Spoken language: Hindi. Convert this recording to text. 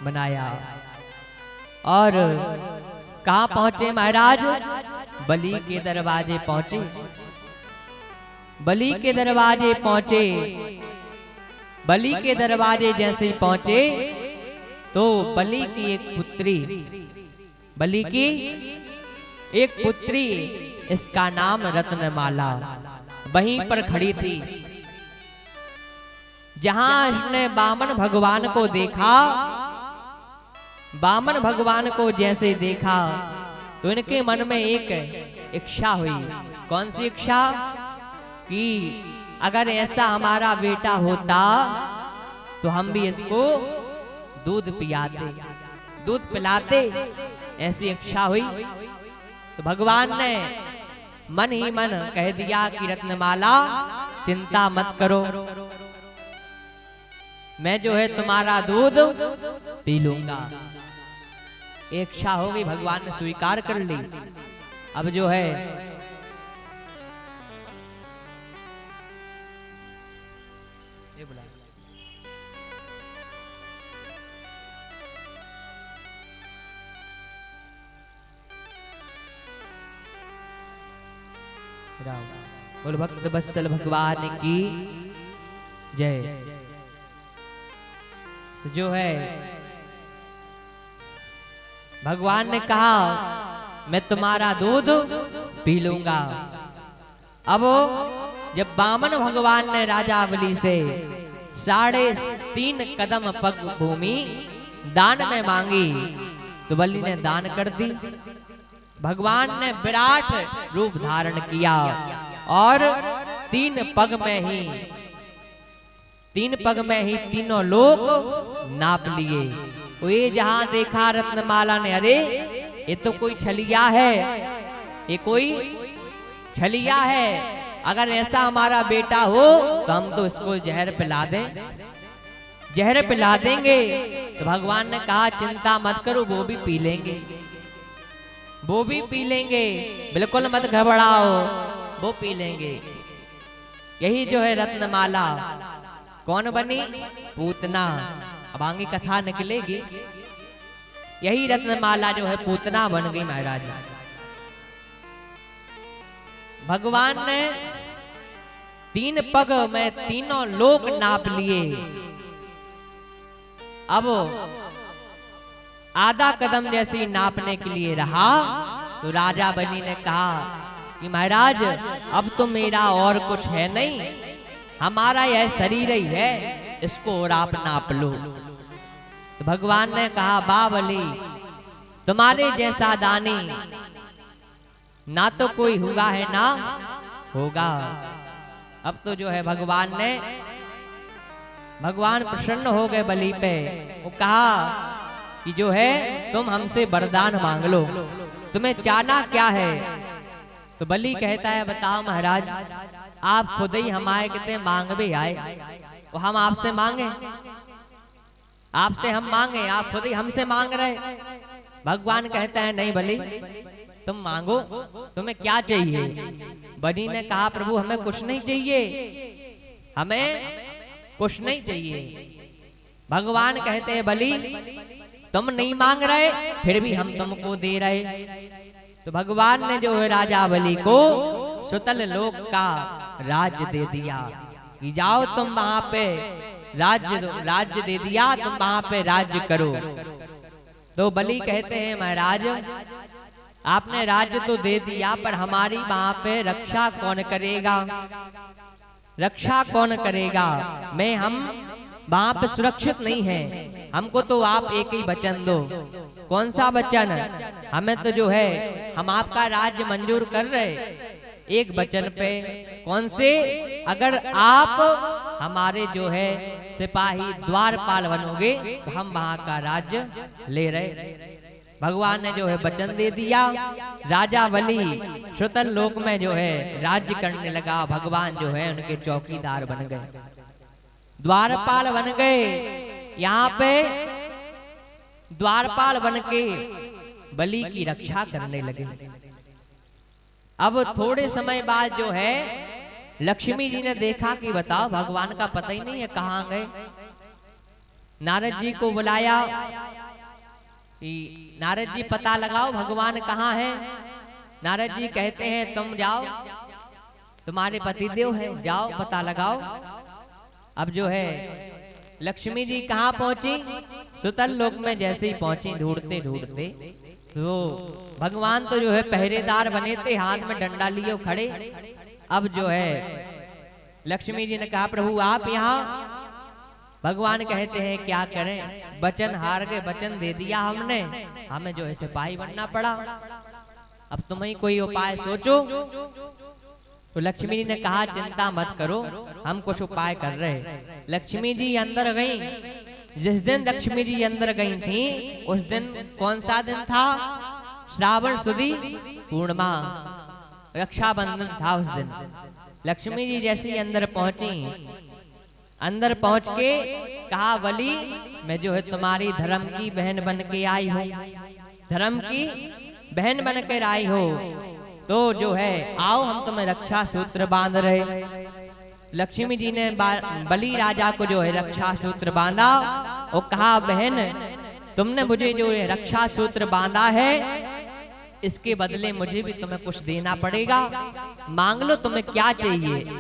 बनाया। और कहाँ पहुंचे महाराज? बलि के दरवाजे पहुंचे। बलि के दरवाजे पहुंचे। बलि के दरवाजे जैसे ही पहुंचे तो बलि की एक पुत्री, बलि की एक पुत्री, इसका नाम रत्नमाला, वहीं पर खड़ी थी। जहां उसने वामन भगवान को देखा, वामन भगवान को जैसे देखा तो इनके मन में एक इच्छा हुई। कौन सी इच्छा? कि अगर ऐसा हमारा बेटा होता तो हम भी इसको दूध पियाते, दूध पिलाते, ऐसी इच्छा हुई। तो भगवान ने मन ही मन कह दिया कि रत्नमाला चिंता मत करो, मैं जो है तुम्हारा दूध पी लूंगा। इच्छा हो गई, भगवान ने स्वीकार कर ली। अब जो है बोल भक्त वत्सल भगवान की जय। जो है भगवान ने कहा मैं तुम्हारा दूध पी लूंगा। अब जब वामन भगवान ने राजा बलि से 3.5 कदम पग भूमि दान में मांगी तो बलि ने दान कर दी। भगवान ने विराट रूप धारण किया और 3 पग में ही तीनों लोग नाप लिए। ये जहां देखा रत्नमाला ने, अरे ये तो कोई छलिया है, ये कोई छलिया है, अगर ऐसा हमारा बेटा हो तो हम तो इसको जहर पिला दें, जहर पिला देंगे। तो भगवान ने कहा चिंता मत करो, वो भी पी लेंगे, वो भी पी लेंगे, बिल्कुल मत घबराओ, वो पी लेंगे। यही जो है रत्नमाला कौन बनी? पूतना। अब आगे कथा निकलेगी। यही रत्नमाला जो है पूतना बन गई महाराज। भगवान ने 3 पग में तीनों लोक नाप लिए। अब आधा कदम जैसे नापने के लिए रहा तो राजा बलि ने कहा कि महाराज अब तो मेरा और कुछ है नहीं, हमारा यह शरीर ही है, इसको और आप नाप लो। तो भगवान ने कहा बा बलि तुम्हारे जैसा दानी ना तो कोई हुआ है ना होगा। अब तो जो है भगवान प्रसन्न हो गए बलि पे। वो कहा कि जो है तुम हमसे वरदान मांग लो, तुम्हें चाहना क्या है? तो बलि कहता है बताओ महाराज, आप खुद ही हमारे कितने मांग भी आए, तो हम आपसे मांगे, आपसे हम मांगे, आप खुद ही हमसे मांग रहे। भगवान कहता है नहीं बलि तुम मांगो, तुम्हें क्या चाहिए? बलि ने कहा प्रभु हमें कुछ नहीं चाहिए, हमें कुछ नहीं चाहिए। भगवान कहते हैं बलि तुम नहीं मांग रहे फिर भी हम तुमको दे रहे। तो भगवान ने जो है राजा बलि को सुतल लोक का राज्य दे दिया कि जाओ तुम वहां पे राज्य दे दिया, तुम वहां पे राज्य करो। तो बलि कहते हैं महाराज आपने राज्य तो दे दिया पर हमारी वहां पे रक्षा कौन करेगा? रक्षा कौन करेगा? हम वहां पे सुरक्षित नहीं है, हमको तो आप एक ही वचन दो। कौन सा वचन? हमें तो जो है हम आपका राज्य मंजूर कर रहे, एक वचन पे। कौन से? अगर आप हमारे जो है सिपाही द्वारपाल बनोगे तो हम वहां का राज्य ले रहे। भगवान ने जो है वचन दे दिया। राजा बलि श्रुतल लोक में जो है राज्य करने लगा। भगवान जो है उनके चौकीदार बन गए, द्वारपाल बन गए। यहाँ पे द्वारपाल बन के बलि की रक्षा करने लगे। अब थोड़े समय बाद जो है लक्ष्मी जी ने देखा कि बताओ भगवान का पता ही नहीं है कहाँ गए। नारद जी को बुलाया, कि नारद जी पता लगाओ भगवान कहाँ है। नारद जी कहते हैं तुम जाओ, तुम्हारे पतिदेव है, जाओ पता लगाओ। अब जो है लक्ष्मी जी कहाँ पहुंची, सुतल लोक में जैसे ही पहुंची ढूंढते ढूंढते, तो भगवान तो जो है पहरेदार बने थे, हाथ में डंडा लिए खड़े। अब जो है लक्ष्मी जी ने कहा प्रभु आप यहाँ। भगवान कहते हैं क्या करें, वचन हार गए, वचन दे दिया हमने, हमें जो है सिपाही बनना पड़ा, अब तुम ही कोई उपाय सोचो। तो लक्ष्मी जी ने कहा चिंता मत करो, हम कुछ उपाय कर रहे। लक्ष्मी जी अंदर गई। जिस दिन लक्ष्मी जी अंदर गई थी उस दिन कौन सा दिन था, श्रावण सुदी पूर्णिमा, रक्षाबंधन था उस दिन। लक्ष्मी जी जैसे ही अंदर पहुंची, अंदर पहुंच के कहा बलि मैं जो है तुम्हारी धर्म की बहन बन के आई हूँ, धर्म की बहन बन कर आई हो, तो जो है आओ हम तुम्हें रक्षा सूत्र बांध रहे। लक्ष्मी जी ने बलि राजा को जो है रक्षा सूत्र बांधा और कहा बहन तुमने मुझे जो है रक्षा सूत्र बांधा है, इसके बदले मुझे भी तुम्हें कुछ देना पड़ेगा, मांग लो तुम्हें क्या चाहिए।